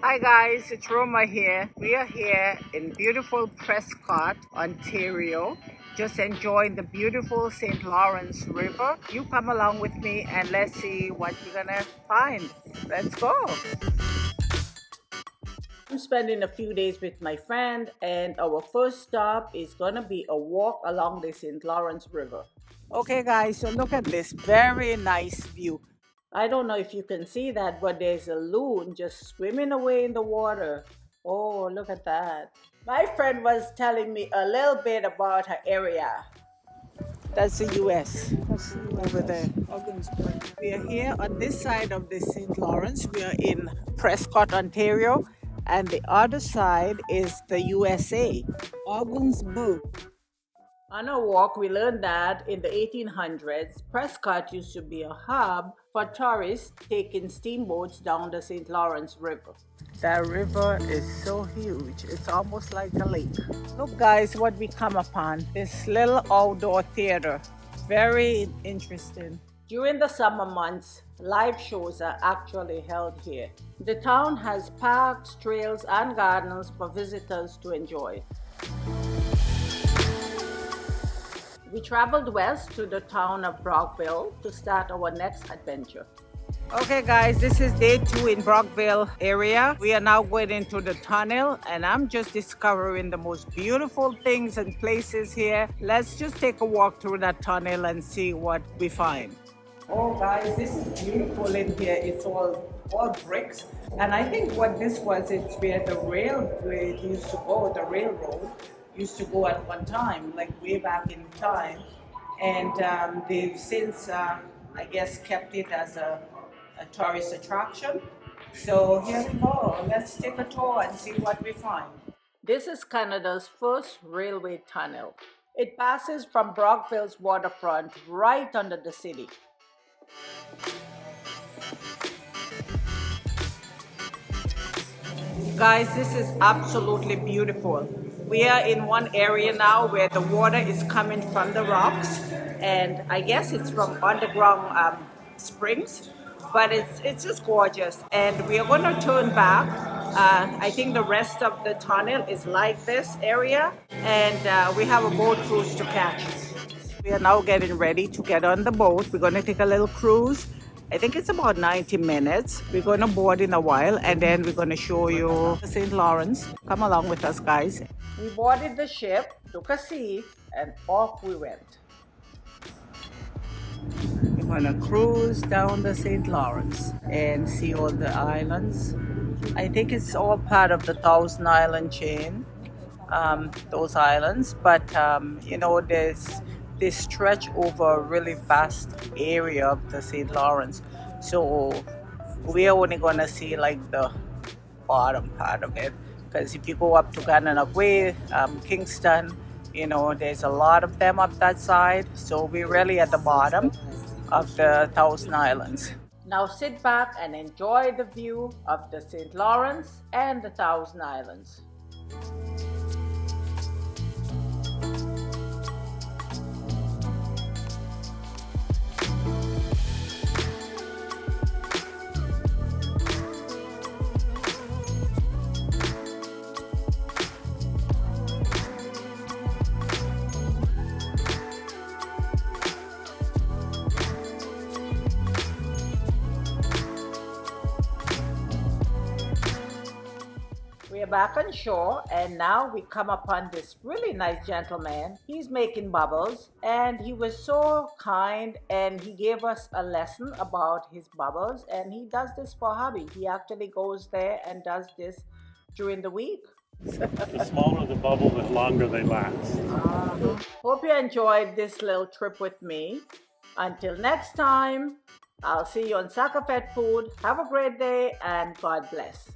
Hi guys, it's Roma here. We are here in beautiful Prescott, Ontario, just enjoying the beautiful St. Lawrence River. You come along with me and let's see what you're gonna find. Let's go. I'm spending a few days with my friend and our first stop is gonna be a walk along the St. Lawrence River. Okay guys, so look at this very nice view. I don't know if you can see that, but there's a loon just swimming away in the water. Oh, look at that. My friend was telling me a little bit about her area. That's the US. That's the US. Over there. We are here on this side of the St. Lawrence. We are in Prescott, Ontario, and the other side is the USA. Ogdensburg. On our walk, we learned that in the 1800s, Prescott used to be a hub for tourists taking steamboats down the St. Lawrence River. That river is so huge, it's almost like a lake. Look guys, what we come upon, this little outdoor theater. Very interesting. During the summer months, live shows are actually held here. The town has parks, trails, and gardens for visitors to enjoy. We traveled west to the town of Brockville to start our next adventure. Okay guys, this is day 2 in Brockville area. We are now going into the tunnel and I'm just discovering the most beautiful things and places here. Let's just take a walk through that tunnel and see what we find. Oh guys, this is beautiful in here. It's all bricks. And I think what this was, it's where the railway used to go, the railroad used to go at one time, like way back in time. And they've since, I guess, kept it as a tourist attraction. So here we go. Let's take a tour and see what we find. This is Canada's first railway tunnel. It passes from Brockville's waterfront right under the city. Guys, this is absolutely beautiful. We are in one area now where the water is coming from the rocks, and I guess it's from underground springs, but it's just gorgeous. And we are going to turn back. I think the rest of the tunnel is like this area, and we have a boat cruise to catch. We are now getting ready to get on the boat. We're going to take a little cruise. I think it's about 90 minutes. We're going to board in a while and then we're going to show you St. Lawrence. Come along with us, guys. We boarded the ship, took a seat, and off we went. We're going to cruise down the St. Lawrence and see all the islands. I think it's all part of the Thousand Island chain, those islands, but you know, they stretch over a really vast area of the St. Lawrence. So we are only going to see like the bottom part of it. Because if you go up to Gananoque Way, Kingston, you know, there's a lot of them up that side. So we're really at the bottom of the Thousand Islands. Now sit back and enjoy the view of the St. Lawrence and the Thousand Islands. We are back on shore and now we come upon this really nice gentleman. He's making bubbles and he was so kind and he gave us a lesson about his bubbles, and he does this for hobby. He actually goes there and does this during the week. The smaller the bubble, the longer they last. Hope you enjoyed this little trip with me. Until next time, I'll see you on SakaFeteFood. Have a great day and God bless.